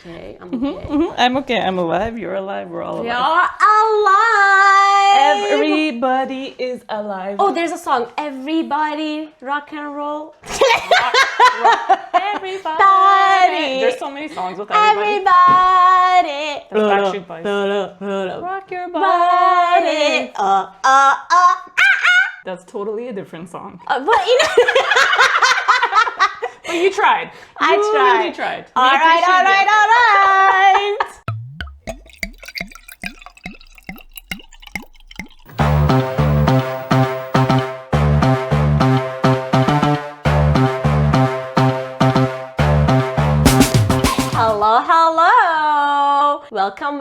Okay, I'm okay. I'm okay. I'm alive. You're alive. We're all alive. You're alive! Everybody is alive. Oh, there's a song. Everybody rock and roll. Everybody. There's so many songs with everybody. Everybody. That's Backstreet Boys. Rock your body. That's totally a different song. But you know. But you tried. I tried. Really tried. All right. Hello. Welcome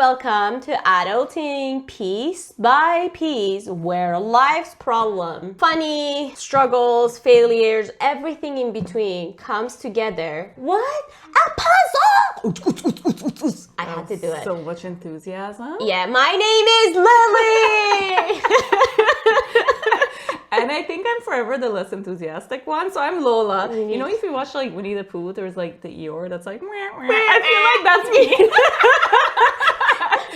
to Adulting Piece by Piece, where life's problem, funny, struggles, failures, everything in between comes together. What? A puzzle! I had to do it. So much enthusiasm. Yeah, my name is Lily! And I think I'm forever the less enthusiastic one, so I'm Lola. Mm-hmm. You know, if you watch like Winnie the Pooh, there's like the Eeyore that's like, I feel like that's me.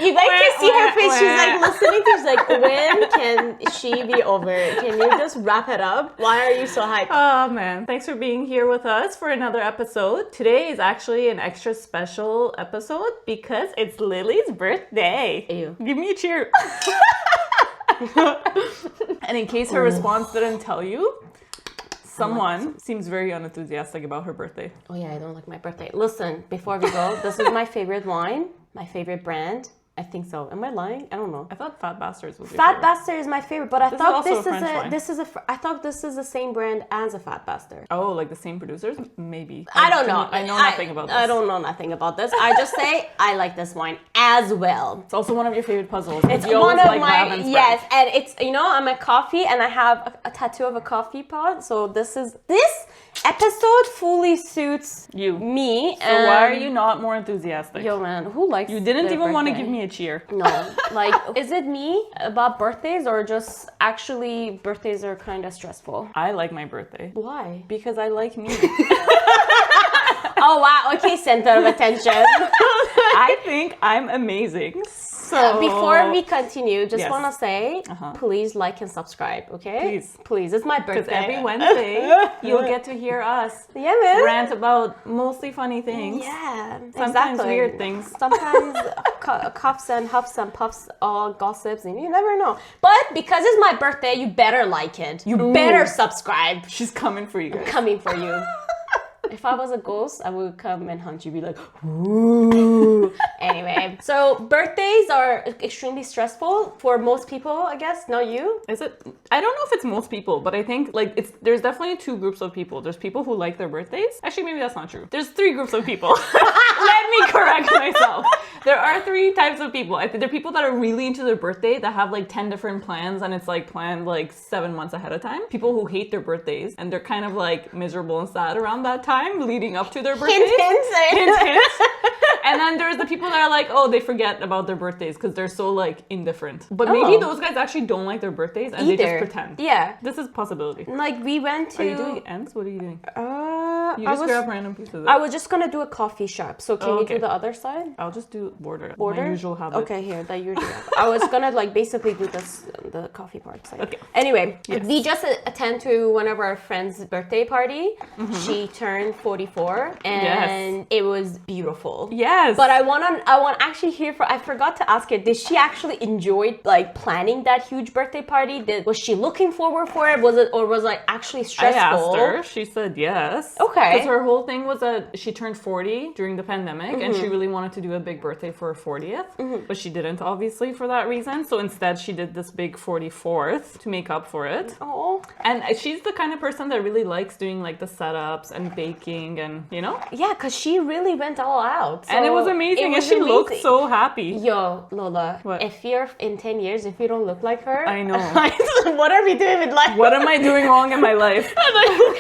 You like to see her face. She's like listening to. She's like, when can she be over? Can you just wrap it up? Why are you so hyped? Oh man, thanks for being here with us for another episode. Today is actually an extra special episode because it's Lily's birthday. Ew. Give me a cheer. And in case her response didn't tell you, someone seems very unenthusiastic about her birthday. Oh yeah, I don't like my birthday. Listen, before we go, this is my favorite wine, my favorite brand. I think so. Am I lying? I don't know. I thought Fat Bastards was your Fat favorite. Bastard is my favorite, but I thought I thought this is the same brand as a Fat Bastard. Oh, like the same producers? Maybe. I don't know. I know nothing about this. I don't know nothing about this. I just say I like this wine as well. It's also one of your favorite puzzles. It's you one of like my and yes, and it's I'm a coffee and I have a tattoo of a coffee pot. So this episode fully suits me. So why are you not more enthusiastic? Yo man, who likes? You didn't even want to birthday? give me a cheer. No, like is it me about birthdays or just actually birthdays are kind of stressful? I like my birthday. Why? Because I like me. Oh wow, okay, center of attention. I think I'm amazing. So before we continue, just Yes. want to say, please like and subscribe, okay? Please, it's my birthday. Because every Wednesday, you'll get to hear us Yeah, man. rant about mostly funny things. Yeah, Sometimes exactly. weird things. Sometimes cuffs and huffs and puffs, all gossips, and you never know. But because it's my birthday, you better like it. You better subscribe. She's coming for you guys. Coming for you. If I was a ghost, I would come and hunt you, be like, ooh. Anyway, so birthdays are extremely stressful for most people, I guess. Not you? Is it? I don't know if it's most people, but I think like there's definitely two groups of people. There's people who like their birthdays. Actually, maybe that's not true. There's three groups of people. Let me correct myself. There are three types of people. I think there are people that are really into their birthday that have like 10 different plans and it's like planned like 7 months ahead of time. People who hate their birthdays and they're kind of like miserable and sad around that time leading up to their birthdays. Hint. And then there's the people that are like, oh, they forget about their birthdays because they're so like indifferent. But maybe those guys actually don't like their birthdays and they just pretend. Yeah. This is a possibility. Like we went to... Are you doing ends? What are you doing? You You just grab random pieces. I was just gonna do a coffee shop. So can you do the other side? I'll just do border. Border? My usual habit. Okay, here, that you do. I was gonna like basically do the coffee part side. Okay. Anyway, Yes. we just attend to one of our friends' birthday party. She turned 44 and it was beautiful. Yes. But I want actually hear I forgot to ask her, did she actually enjoy like planning that huge birthday party? Was she looking forward for it? Was it actually stressful? I asked her. She said yes. Okay. Because her whole thing was that she turned 40 during the pandemic and she really wanted to do a big birthday for her 40th. But she didn't, obviously, for that reason. So instead, she did this big 44th to make up for it. Oh. And she's the kind of person that really likes doing like the setups and baking and, you know? Yeah, because she really went all out. And it was amazing. amazing. was And she looked amazing. so happy. Yo, Lola, What? if you're in 10 years, if you don't look like her, I know. what are we doing with life? What am I doing wrong in my life?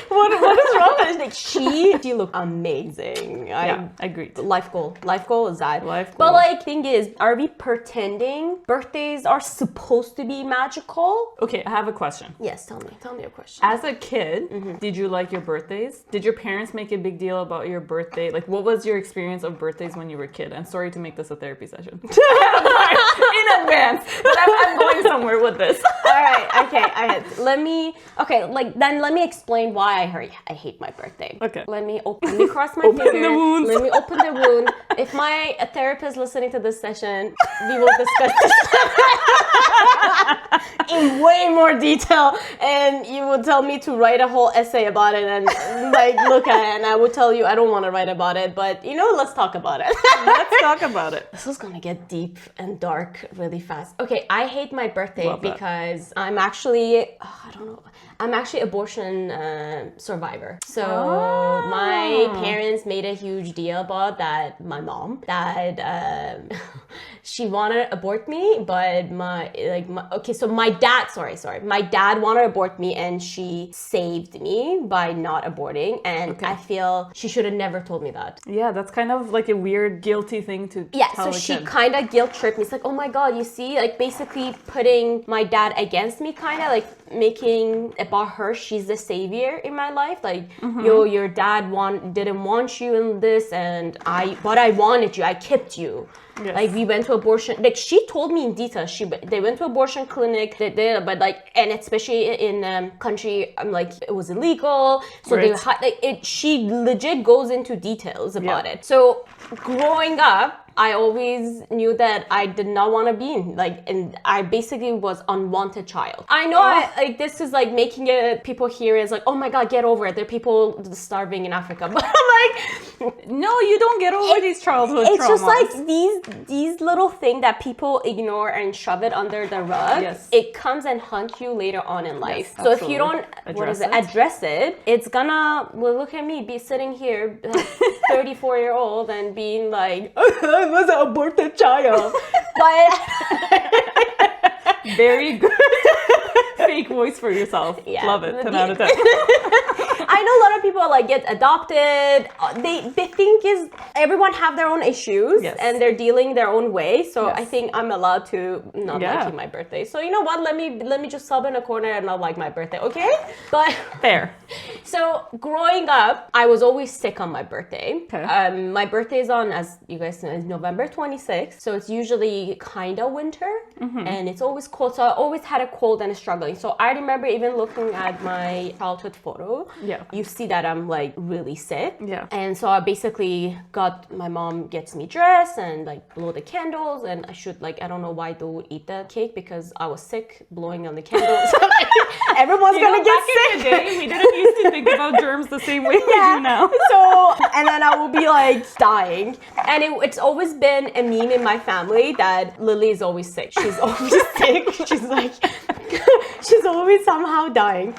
what is wrong with this? Like, she looked amazing. Yeah, agreed. Life goal is that. Life But goal. like, thing is, are we pretending birthdays are supposed to be magical? Okay, I have a question. Yes, tell me a question. As a kid, did you like your birthdays? Did your parents make a big deal about your birthday? Like, what was your experience of birthdays when you were a kid? And sorry to make this a therapy session. In advance, but I'm going somewhere with this. All right, okay. Let me explain why I hate my birthday. Okay. Let me cross my Open finger. the wounds. Let me open the wound. If my therapist listening to this session, we will discuss this in way more detail, and you will tell me to write a whole essay about it and like look at it, and I will tell you I don't want to write about it, but let's talk about it. Let's talk about it. This is gonna get deep and dark really fast. Okay, I hate my birthday Love that. because I'm actually, I'm actually abortion survivor. So my parents made a huge deal about that. My mom, that she wanted to abort me, but my dad wanted to abort me, and she saved me by not aborting, and I feel she should have never told me that. Yeah, that's kind of like a weird, guilty thing to Yeah, tell so a she kid. kind of guilt tripped me. It's like, oh my god, you see, like basically putting my dad against me, kind of like making about her, she's the savior in my life. Like, your dad didn't want you in this, but I wanted you, I kept you. Yes. Like, we went to abortion, like she told me in detail, they went to abortion clinic, but like, and especially in country, like it was illegal, so Right. she legit goes into details about it. So growing up, I always knew that I did not want to be and I basically was unwanted child. I know this is like making it, people hear is like, oh my god, get over it. There are people starving in Africa. But I'm like, no, you don't get over these childhood it's traumas. just like these little things that people ignore and shove it under the rug. Yes. It comes and haunt you later on in life. Yes, so if you don't absolutely. address it, it's gonna, look at me, be sitting here, 34-year-old, and being like, I was an aborted child. But Very good. Fake voice for yourself. Yeah. Love it. 10 out of 10. I know a lot of people like get adopted. They think is everyone have their own issues, Yes. and they're dealing their own way. So Yes. I think I'm allowed to not like my birthday. So you know what? Let me just sub in a corner and not like my birthday, okay? But Fair. so growing up, I was always sick on my birthday. Okay. My birthday is on, as you guys know, is November 26th. So it's usually kind of winter, and it's always cold. So I always had a cold and struggling. So I remember even looking at my childhood photo. Yeah. You see that I'm like really sick. Yeah. And so I basically my mom gets me dressed and like blow the candles, and I should I don't know why they would eat the cake because I was sick blowing on the candles. Everyone's gonna get back sick. in the day, we didn't used to think about germs the same way we do now. So, and then I will be like dying. And it's always been a meme in my family that Lily is always sick. She's always sick. She's like, she's always somehow dying.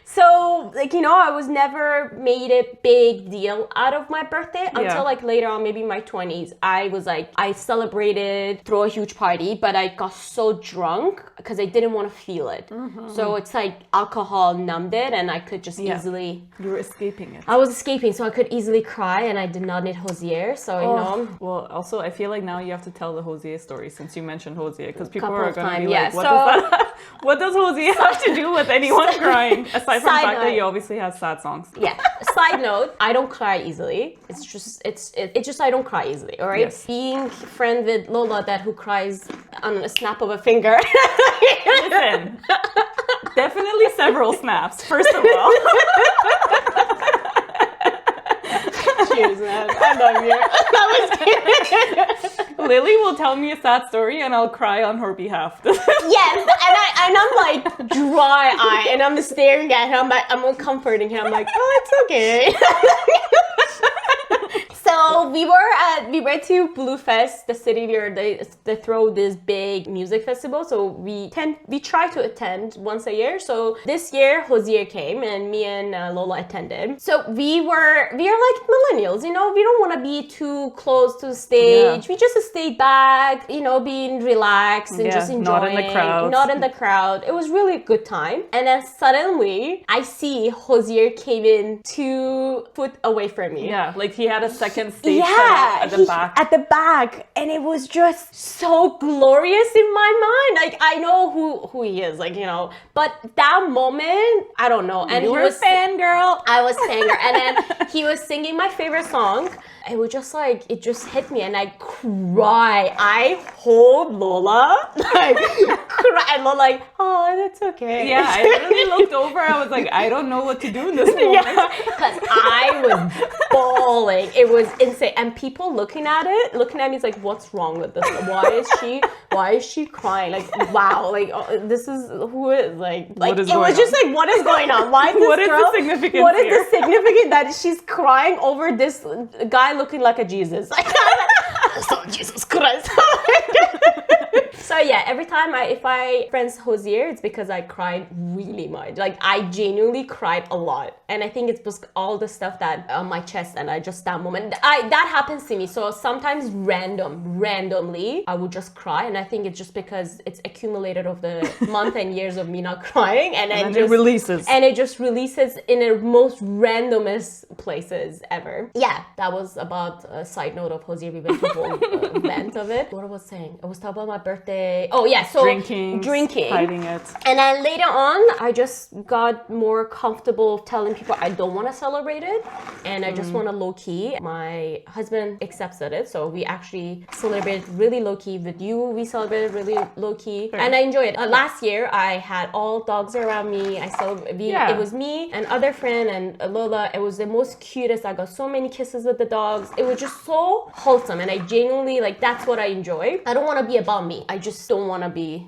So, I was never made a big deal out of my birthday until later on, maybe my 20s. I was I celebrated, throw a huge party, but I got so drunk because I didn't want to feel it. So it's like alcohol numbed it, and I could just easily... You were escaping it. I was escaping, so I could easily cry, and I did not need Hosier. So, Well, also, I feel like now you have to tell the Hosier story since you mentioned Hosier, because people Couple are of going to be times, like, what does Hosier have to do with anyone crying? Aside from the Side fact that note. he obviously has sad songs. Yeah. Side note, I don't cry easily. It's just I don't cry easily, all right? Yes. Being friend with Lola who cries on a snap of a finger. Listen, definitely several snaps, first of all. Cheers, man. I love you. I was kidding. Lily will tell me a sad story and I'll cry on her behalf. Yes, and I'm like dry eye, and I'm staring at her. I'm comforting her. I'm like, oh, it's okay. So So we went to Bluefest, the city where they throw this big music festival. So we try to attend once a year. So this year Hosier came and me and Lola attended. So we are like millennials, you know, we don't want to be too close to the stage. We just stayed back, you know, being relaxed and just enjoying. Not in the crowd. It was really a good time. And then suddenly I see Hosier came in 2 foot away from me. Yeah, like he had a second stage set up at the back. At the back. And it was just so glorious in my mind. Like, I know who he is, like, you know. But that moment, I don't know. And you were a fangirl. I was fangirl. And then he was singing my favorite song. It was just like, it just hit me and I cry. I hold Lola, like, cry. And Lola like, oh, that's okay. Yeah, I literally looked over. I was like, I don't know what to do in this moment. Yeah, because I was bawling. It was insane. And people looking at me is like, what's wrong with this? Why is she crying? Like, wow, like, this is, who is, like it was just like, what is going on? Why is this What is the significance What is here? the significance that she's crying over this guy looking like a Jesus? Like, so Jesus Christ. So yeah, every time if I friends Hosier, it's because I cried really much. Like, I genuinely cried a lot. And I think it's just all the stuff that on my chest, and I just, that moment, that happens to me. So sometimes randomly, I would just cry. And I think it's just because it's accumulated of the month and years of me not crying. And then it releases. And it just releases in the most randomest places ever. Yeah, that was about a side note of Hosier. We went to a whole event of it. What I was saying? I was talking about my birthday. Oh yeah, so drinking, hiding it. And then later on, I just got more comfortable telling people I don't want to celebrate it, and I just want to low key. My husband accepted it, so we actually celebrated really low key with you. We celebrated really low key, and I enjoyed it. Last year, I had all dogs around me. It was me and other friend and Lola. It was the most cutest. I got so many kisses with the dogs. It was just so wholesome, and I genuinely, like, that's what I enjoy. I don't want to be about me. I just don't want to be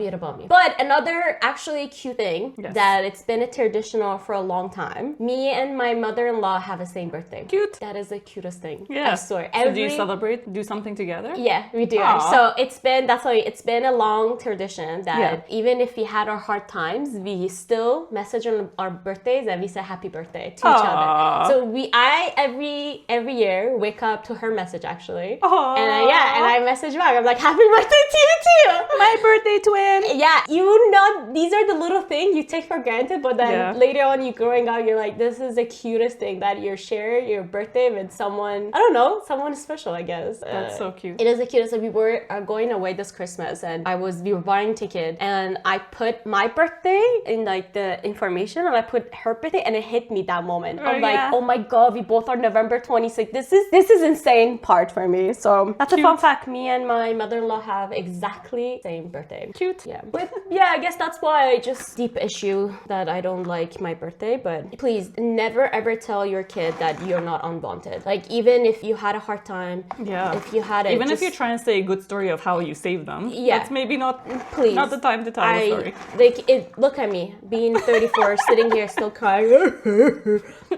it about me. But another actually cute thing that it's been a traditional for a long time. Me and my mother-in-law have the same birthday. Cute. That is the cutest thing. Yeah. I swear. So do you celebrate? Do something together? Yeah, we do. Aww. So it's been a long tradition that even if we had our hard times, we still message on our birthdays and we say happy birthday to each other. So I every year wake up to her message actually. Aww. And I message back. I'm like, happy birthday to you too. My birthday twin. Yeah, these are the little things you take for granted, but then later on you growing up, you're like, this is the cutest thing that you share your birthday with someone, I don't know, someone special, I guess. That's so cute. It is the cutest. We were going away this Christmas and we were buying ticket and I put my birthday in like the information and I put her birthday and it hit me that moment. I'm like, oh my God, we both are November 26th. This is insane part for me. So that's a fun fact. Me and my mother-in-law have exactly same birthday. Cute. Yeah. But I guess that's why just deep issue that I don't like my birthday. But please never ever tell your kid that you're not unwanted. Like, even if you had a hard time. Yeah. If you had it. Even if you're trying to say a good story of how you saved them. Yeah. That's maybe not the time to tell the story. Look at me, being 34, sitting here still crying.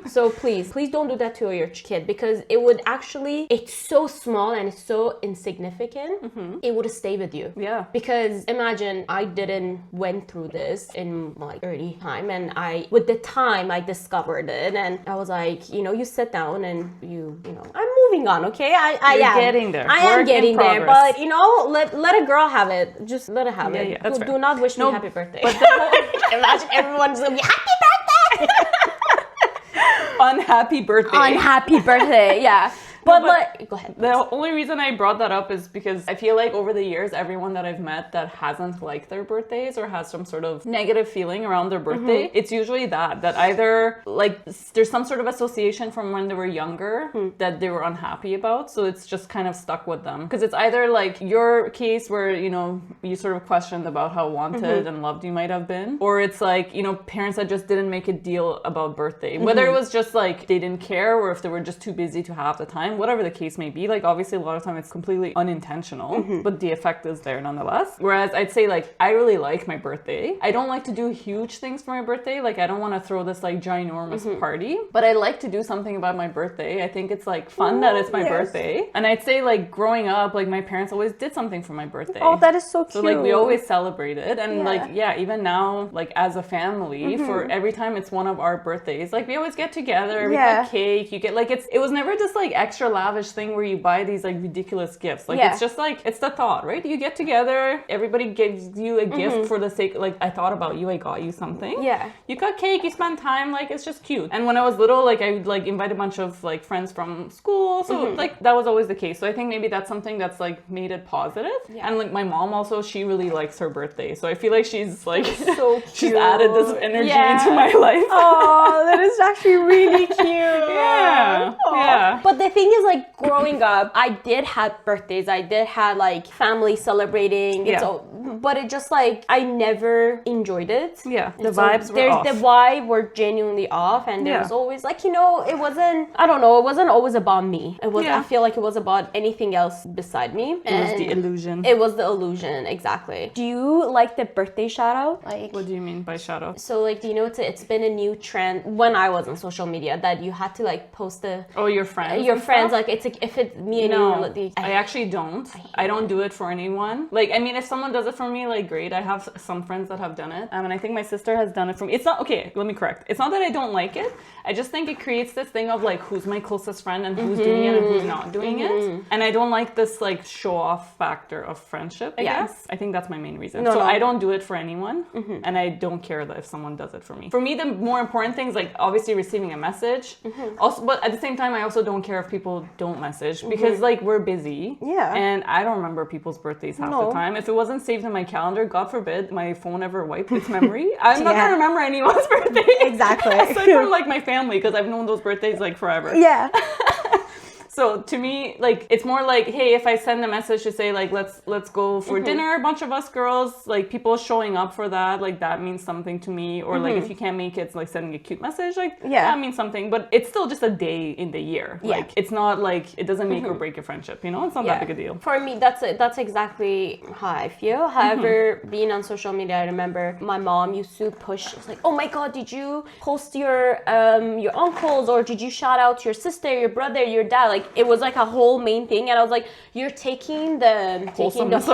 So please don't do that to your kid, because it would actually, it's so small and it's so insignificant. Mm-hmm. It would stay with you. Yeah. Because imagine I didn't went through this in my early time, and with the time I discovered it, and I was like, you sit down and I'm moving on, okay? You're getting there. I am getting there, but let a girl have it. Just let her have it. Yeah, that's do not wish me happy birthday. But imagine everyone's gonna be happy birthday. Unhappy birthday. Unhappy birthday, yeah. But go ahead. The only reason I brought that up is because I feel like over the years, everyone that I've met that hasn't liked their birthdays or has some sort of negative feeling around their birthday, it's usually that either like there's some sort of association from when they were younger that they were unhappy about. So it's just kind of stuck with them. Because it's either like your case where, you sort of questioned about how wanted and loved you might have been, or it's like, parents that just didn't make a deal about birthday. Whether it was just like they didn't care or if they were just too busy to have the time. online, whatever the case may be. Like obviously a lot of time it's completely unintentional, but the effect is there nonetheless. Whereas I'd say like I really like my birthday. I don't like to do huge things for my birthday. Like I don't want to throw this like ginormous party, but I like to do something about my birthday. I think it's like fun that it's my birthday. And I'd say like growing up, like my parents always did something for my birthday. Oh, that is so cute. So like we always celebrated, and like even now like as a family, for every time it's one of our birthdays, like we always get together, we cut cake, you get like it was never this like extra lavish thing where you buy these like ridiculous gifts. Like it's just like it's the thought, right? You get together, everybody gives you a gift for the sake like I thought about you, I got you something. Yeah. You cut cake, you spend time, like it's just cute. And when I was little, like I would like invite a bunch of like friends from school. So like that was always the case. So I think maybe that's something that's like made it positive. Yeah. And like my mom also, she really likes her birthday. So I feel like she's like so cute. She's added this energy into my life. Oh, that is actually really cute. Yeah. Aww. Yeah. But the thing is, like growing up, I did have birthdays. I did have like family celebrating. Yeah. But it just like I never enjoyed it. Yeah. The vibes were off. The vibe were genuinely off, and there was always like, you know, it wasn't, I don't know, it wasn't always about me. It was I feel like it was about anything else beside me. It was the illusion. It was the illusion, exactly. Do you like the birthday shout out? Like, what do you mean by shout out? So like, do you know it's been a new trend when I was on social media that you had to like post your friends. Your friends stuff? Like it's like if it's me and you. I actually don't. I don't do it for anyone. Like I mean, if someone does it for me, like great. I have some friends that have done it, and I think my sister has done it for me. It's not okay. Let me correct. It's not that I don't like it. I just think it creates this thing of like who's my closest friend and who's doing it and who's not doing it, and I don't like this like show off factor of friendship. I guess I think that's my main reason. So I don't do it for anyone, and I don't care that if someone does it for me. For me, the more important things like obviously receiving a message. Also, but at the same time, I also don't care if people don't message because like we're busy. Yeah. And I don't remember people's birthdays half the time. If it wasn't saved in my calendar, God forbid my phone ever wiped its memory, I'm not gonna remember anyone's birthday. Exactly. Aside from like my family, because I've known those birthdays like forever. Yeah. So to me, like it's more like, hey, if I send a message to say like let's go for dinner, a bunch of us girls, like people showing up for that, like that means something to me. Or like if you can't make it, it's like sending a cute message, like that means something. But it's still just a day in the year. Like it's not like it doesn't make or break a friendship, you know? It's not that big a deal. For me, that's exactly how I feel. However, being on social media, I remember my mom used to push. It's like, oh my God, did you post your uncles, or did you shout out your sister, your brother, your dad? Like it was like a whole main thing, and I was like, you're taking the wholesomeness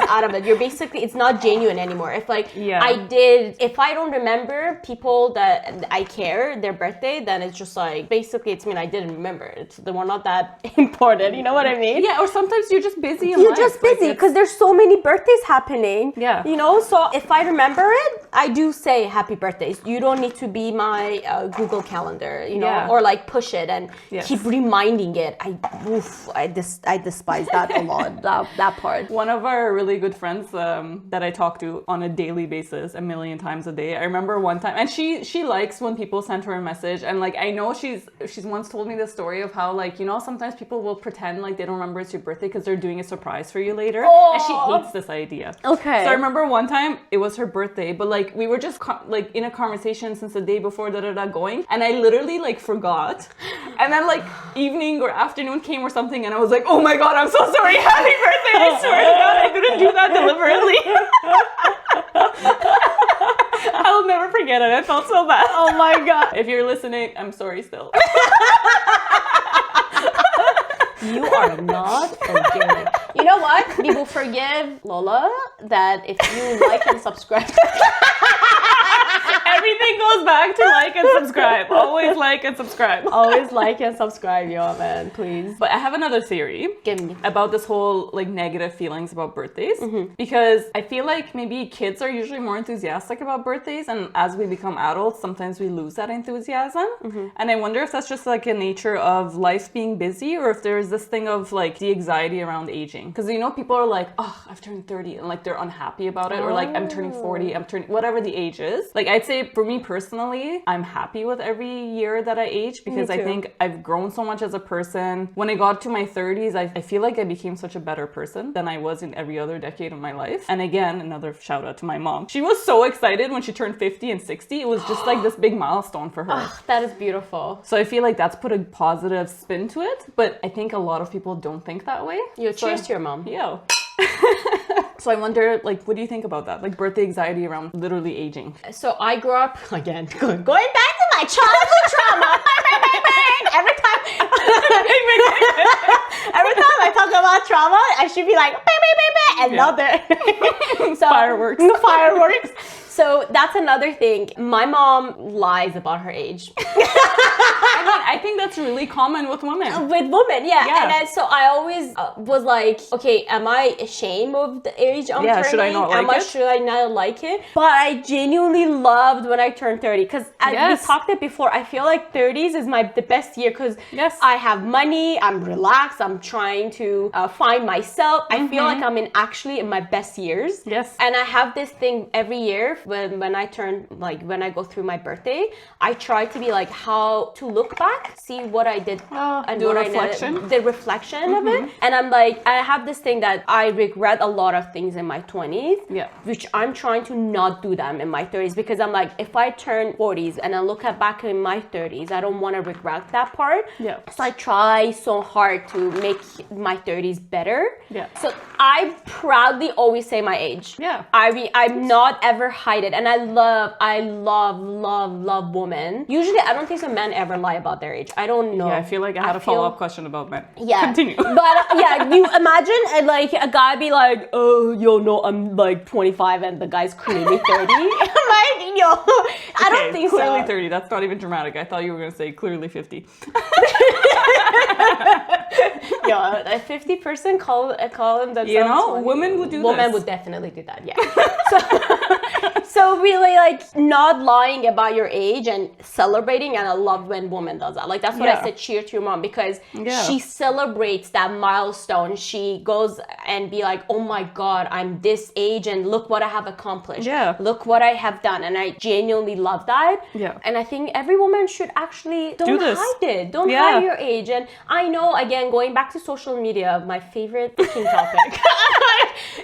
out of it. You're basically, it's not genuine anymore. If like if I don't remember people that I care their birthday, then it's just like basically it's mean I didn't remember it. They were not that important. You know what I mean? Yeah. Or sometimes you're just busy. You're just busy because there's so many birthdays happening. Yeah. You know, so if I remember it, I do say happy birthdays. You don't need to be my Google Calendar, you know, or like push it and keep reminding it. I despise that a lot. That part. One of our really good friends that I talk to on a daily basis, a million times a day. I remember one time, and she likes when people send her a message, and like I know she's once told me the story of how like, you know, sometimes people will pretend like they don't remember it's your birthday because they're doing a surprise for you later, and she hates this idea. Okay. So I remember one time it was her birthday, but like we were just like in a conversation since the day before going, and I literally like forgot, and then like evening or afternoon came or something, and I was like, oh my God, I'm so sorry, happy birthday, I swear to God I didn't do that deliberately. I'll never forget it. I felt so bad. Oh my God. If you're listening, I'm sorry still. You are not forgiving. You know what? We will forgive Lola that if you like and subscribe. Everything goes back to like and subscribe. Always like and subscribe. Always like and subscribe, yo, man, please. But I have another theory about this whole like negative feelings about birthdays, because I feel like maybe kids are usually more enthusiastic about birthdays, and as we become adults, sometimes we lose that enthusiasm. And I wonder if that's just like a nature of life being busy, or if there's this thing of like the anxiety around aging. Because you know, people are like, oh, I've turned 30, and like they're unhappy about it, or like I'm turning 40, I'm turning whatever the age is. Like I'd say for me personally, I'm happy with every year that I age because I too. think I've grown so much as a person. When I got to my 30s, I feel like I became such a better person than I was in every other decade of my life. And again, another shout out to my mom. She was so excited when she turned 50 and 60. It was just like this big milestone for her. Oh, that is beautiful. So I feel like that's put a positive spin to it, but I think a lot of people don't think that way. Cheers to your mom. Yo. So I wonder, like, what do you think about that? Like, birthday anxiety around literally aging. So I grew up, again, going back to my childhood trauma. Every time I talk about trauma, I should be like, and not there. So, Fireworks. Fireworks. So that's another thing. My mom lies about her age. I think that's really common with women. With women, yeah. Yeah. And then, so I always was like, okay, am I ashamed of the age I'm turning? Should I not like it? Should I not like it? But I genuinely loved when I turned 30 because as we talked it before, I feel like 30s is the best year because I have money, I'm relaxed, I'm trying to find myself. I feel like I'm actually in my best years. Yes. And I have this thing every year when I turn, like when I go through my birthday, I try to be like how to look back, see what I did and do what a reflection. the reflection of it. And I'm like, I have this thing that I regret a lot of things in my 20s, which I'm trying to not do them in my 30s because I'm like, if I turn 40s and I look back in my 30s, I don't want to regret that part. Yeah. So I try so hard to make my 30s better. Yeah. So I proudly always say my age. Yeah. I'm not ever hide it. And I love women. Usually I don't think some men ever lie about their age. I don't know. Yeah, I feel like I had a follow-up question about men. Yeah. Continue. But yeah, you imagine like a guy be like, oh, yo, no, I'm like 25 and the guy's clearly 30. I'm like, yo, I don't think clearly so. 30. That's not even dramatic. I thought you were going to say clearly 50. Yo, a 50 person call him themselves. You know, 20. women would do this. Women would definitely do that, yeah. So really like not lying about your age and celebrating, and I love when women does that. Like that's what I said, cheer to your mom, because she celebrates that milestone. She goes and be like, oh my God, I'm this age and look what I have accomplished. Yeah. Look what I have done. And I genuinely love that. Yeah. And I think every woman should actually don't hide it. Don't Yeah. hide your age. And I know, again, going back to social media, my favorite freaking topic.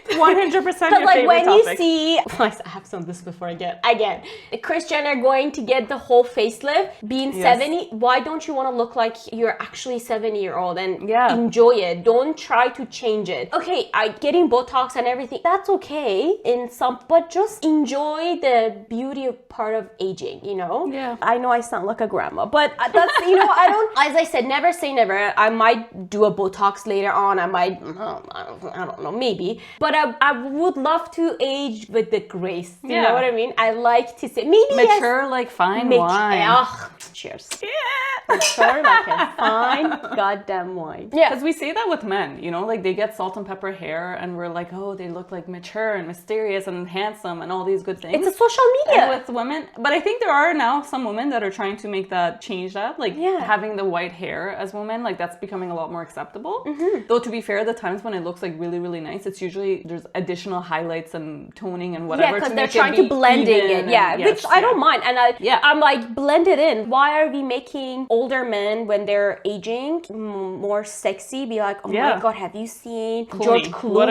100% your like favorite when topic. you see, I have some of this before again, Kris Jenner going to get the whole facelift, being 70. Why don't you want to look like you're actually 70-year-old and enjoy it? Don't try to change it. Okay, getting Botox and everything, that's okay in some, but just enjoy the beauty part of aging, you know? Yeah. I know I sound like a grandma, but that's, you know, I don't, as I said, never say never. I might do a Botox later on. I might, I don't know, maybe. But I would love to age with the grace. You know what I mean? I like to say, maybe mature like fine wine. Ugh, cheers. Yeah. Mature like a fine goddamn wine. Yeah. Because we say that with men, you know, like they get salt and pepper hair and we're like, oh, they look like mature and mysterious and handsome and all these good things. It's a social media. And with women, but I think there are now some women that are trying to make that, change that, like having the white hair as women, like that's becoming a lot more acceptable. Though to be fair, the times when it looks like really, really nice, it's usually there's additional highlights and toning and whatever. Yeah, because they're trying to blending it. Yeah, which I don't mind. And I'm like, blend it in. Why are we making older men when they're aging more sexy? Be like, oh my God, have you seen George Clooney? What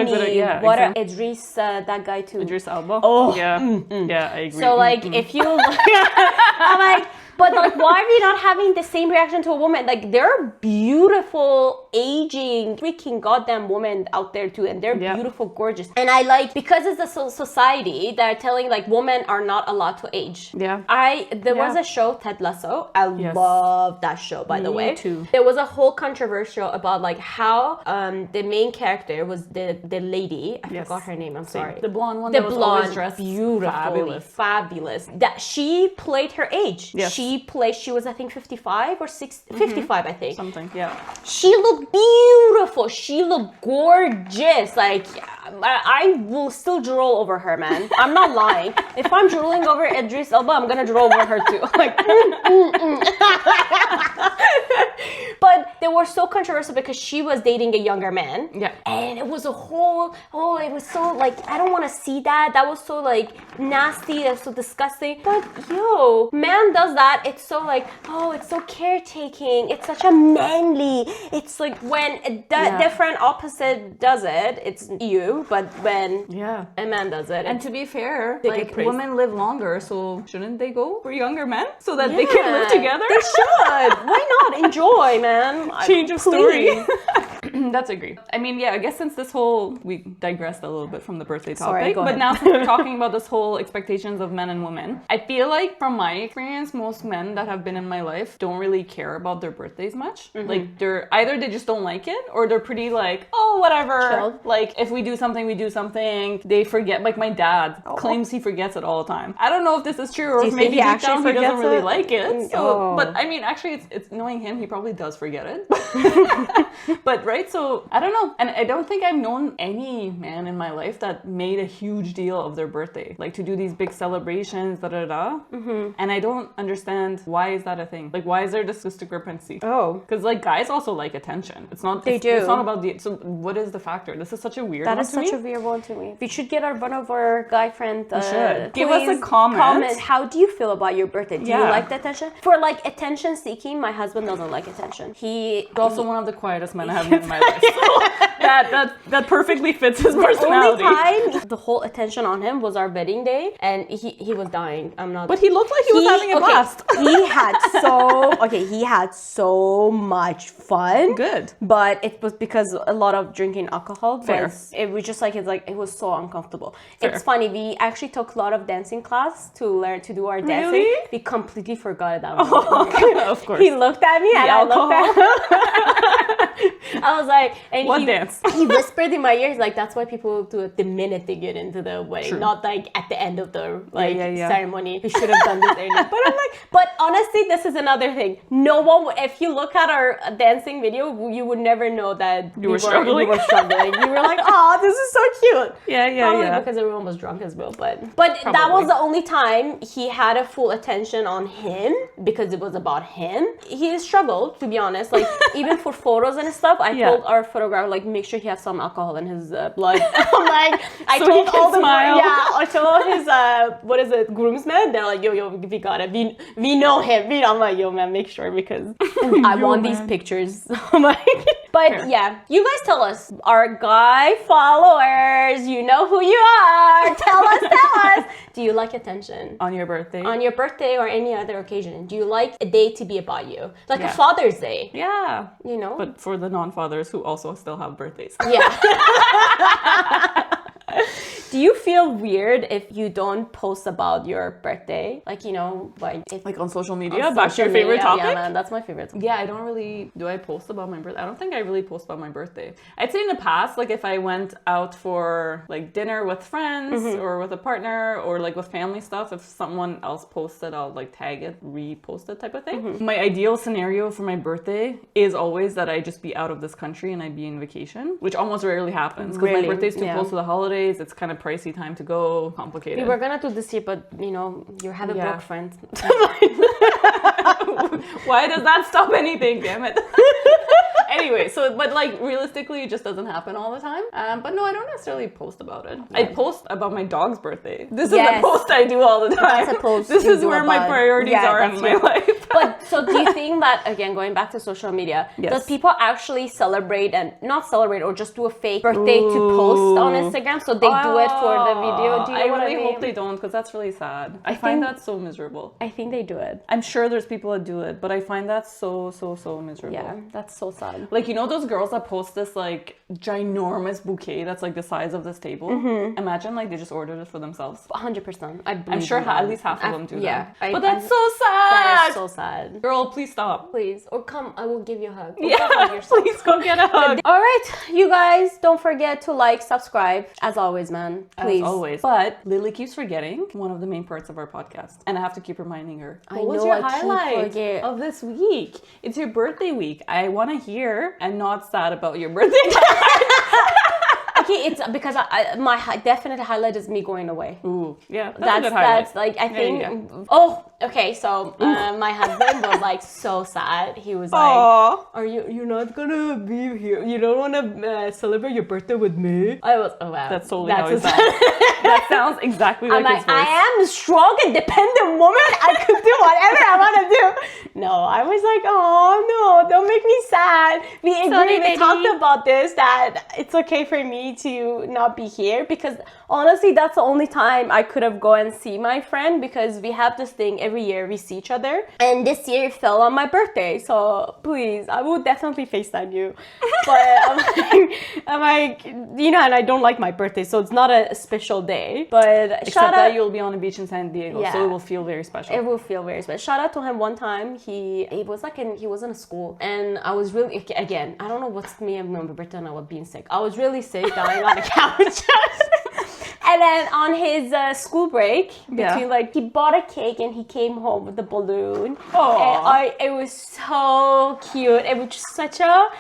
a good, Idris, that guy too. Idris Elba. Oh, yeah, I agree. So like, if you, I'm like, but like, why are we not having the same reaction to a woman? Like, there are beautiful, aging, freaking goddamn women out there too, and they're beautiful, gorgeous. And I like, because it's a society that are telling like women are not allowed to age. Yeah. There was a show, Ted Lasso. I love that show, by the way. Me too. There was a whole controversial about like how the main character was the lady. I forgot her name. I'm sorry. The blonde one. The that was blonde, always dressed beautiful, fabulous. That she played her age. Yes. She was I think 55 or 55, I think. Something, yeah. She looked beautiful. She looked gorgeous. Like I will still drool over her, man. I'm not lying. If I'm drooling over Idris Elba, I'm gonna drool over her too. Like, But they were so controversial because she was dating a younger man. Yeah. And it was a whole, it was so like, I don't want to see that. That was so like nasty. That's so disgusting. But yo, man does that. It's so like, it's so caretaking. It's such a manly. It's like when a different opposite does it, it's you. But when a man does it. And to be fair, they like get praised. women live longer, so shouldn't they go for younger men so that they can live together? They should. Why not? Enjoy, man. Change of story. That's agree. I mean, I guess since we digressed a little bit from the birthday topic, Sorry, go but ahead. now since we're talking about this whole expectations of men and women, I feel like from my experience, most men that have been in my life don't really care about their birthdays much. Like they just don't like it, or they're pretty like, whatever. Chill. Like if we do something, we do something. They forget. Like my dad claims he forgets it all the time. I don't know if this is true or if maybe he deep down he doesn't really like it. So, Oh. but I mean, actually, it's knowing him, he probably does forget it. But right, so I don't know, and I don't think I've known any man in my life that made a huge deal of their birthday, like to do these big celebrations, And I don't understand, why is that a thing? Like, why is there this discrepancy? Because like guys also like attention. It's not about so what is the factor? This is such a weird one to me. That is such a weird one to me. We should get one of our guy friends. Should give us a comment. How do you feel about your birthday? Do you like the attention? For like attention seeking, my husband doesn't like attention. He's also one of the quietest men I have met in my life. So that perfectly fits his personality. The only time the whole attention on him was our wedding day, and he was dying. I'm not. But he looked like he was having a blast. He had so much fun. Good. But it was because a lot of drinking alcohol. Fair. It was just like it was so uncomfortable. Fair. It's funny. We actually took a lot of dancing class to learn to do our dancing. Really? We completely forgot it. Of course. He looked at me and alcohol? I looked at him. I was like, and what dance? He whispered in my ear, he's like, that's why people do it the minute they get into the wedding, True. not like at the end of the Yeah. ceremony. We should have done this earlier. But I'm like, but honestly, this is another thing. No one, if you look at our dancing video, you would never know that you were struggling. You were struggling. You were like, oh, this is so cute. Yeah. Because everyone was drunk as well. But that was the only time he had a full attention on him because it was about him. He struggled, to be honest. Like even for photos and stuff, I told our photographer, like, make sure he has some alcohol in his blood. I'm like, I told all the I told his groomsmen. They're like, yo, we got it. We know him. I'm like, yo, man, make sure because I want these pictures. I'm like, but you guys tell us, our guy followers, you know who you are. Tell us. Do you like attention on your birthday? On your birthday or any other occasion? Do you like a day to be about you, like a Father's Day? Yeah, you know. But for the non-fathers who also still have birthdays. Yeah. Do you feel weird if you don't post about your birthday? Like, you know, like on social media? Back to your favorite topic? Yeah, man, that's my favorite topic. Yeah, I don't really... Do I post about my birthday? I don't think I really post about my birthday. I'd say in the past, like if I went out for like dinner with friends or with a partner or like with family stuff, if someone else posted, I'll like tag it, repost it type of thing. My ideal scenario for my birthday is always that I just be out of this country and I be in vacation, which almost rarely happens because my birthday's too close to the holidays. It's kind of pricey time to go, complicated. We were gonna do this year, but you know, you have a broke friend. Why does that stop anything? Damn it. Anyway, so but like realistically, it just doesn't happen all the time. But no, I don't necessarily post about it. I post about my dog's birthday. This is a post I do all the time. That's a post. This is where my priorities are in my life. But so do you think that, again, going back to social media, does people actually celebrate and not celebrate or just do a fake birthday to post on Instagram? So they do it for the video. Do you know what I mean? I really hope they don't because that's really sad. I find that so miserable. I think they do it. I'm sure there's people that do it, but I find that so miserable. Yeah, that's so sad. Like, you know those girls that post this like ginormous bouquet that's like the size of this table? Imagine like they just ordered it for themselves. 100%. I'm sure at least half of them do that. But that's so sad. That is so sad. Girl, please stop. Please. Or come, I will give you a hug. Please go get a hug. All right, you guys, don't forget to like, subscribe. As always, man. Please. As always. But Lily keeps forgetting one of the main parts of our podcast. And I have to keep reminding her. I What was know, your I keep highlight forget. of this week? It's your birthday week. I want to hear and not sad about your birthday. lucky it's because my definite highlight is me going away. Ooh, yeah, that's a good highlight. That's like I think. Oh, okay. So my husband was like so sad. He was like, "Are you're not gonna be here? You don't want to celebrate your birthday with me?" I was, oh wow, that's totally how he sounds. That sounds exactly like his voice. I am a strong, independent woman. I could do whatever I want to do. No, I was like, oh no, don't make me sad. We agreed, we talked about this, that it's okay for me to not be here, because honestly, that's the only time I could have gone and see my friend, because we have this thing every year we see each other, and this year it fell on my birthday. So please, I will definitely FaceTime you. But I'm like, you know, and I don't like my birthday, so it's not a special day. But except that you'll be on a beach in San Diego, so it will feel very special. It will feel very special. Shout out to him. One time he was in a school, and I was really, again, I don't know what's me and my birthday, and I was being sick. I was really sick, dying on the couch. And then on his school break, between like, he bought a cake and he came home with a balloon. And it was so cute. It was just such a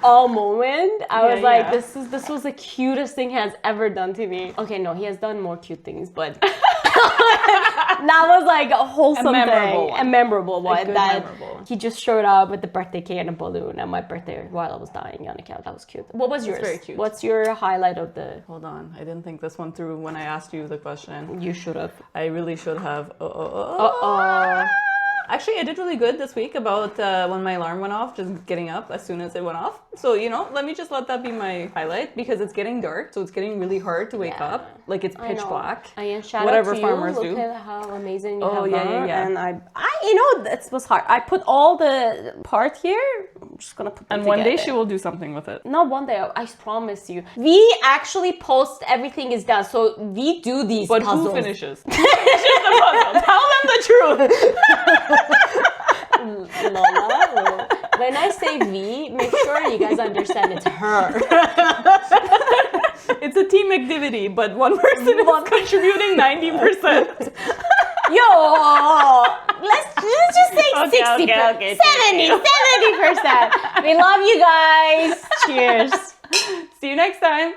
moment. I was like, this was the cutest thing he has ever done to me. Okay, no, he has done more cute things, but that was like a wholesome a memorable one. He just showed up with the birthday cake and a balloon at my birthday while I was dying on the couch. That was cute. What was yours? Very cute. What's your highlight of the... Hold on, I didn't think this one through when I asked you the question. You should have. I really should have. Actually, I did really good this week about when my alarm went off, just getting up as soon as it went off. So, you know, let me just let that be my highlight, because it's getting dark, so it's getting really hard to wake up. Like, it's pitch black. Whatever farmers do. Look at how amazing you have that. And I, you know, this was hard. I put all the part here. I'm just gonna put them together. And one day she will do something with it. Not one day, I promise you. We actually post everything is done, so we do these puzzles. But who finishes? Who finishes the puzzle? Tell them the truth. Lola, when I say we, make sure you guys understand it's her. It's a team activity, but one person is contributing 90%. Yo, let's just say 60%. 70%. We love you guys. Cheers. See you next time.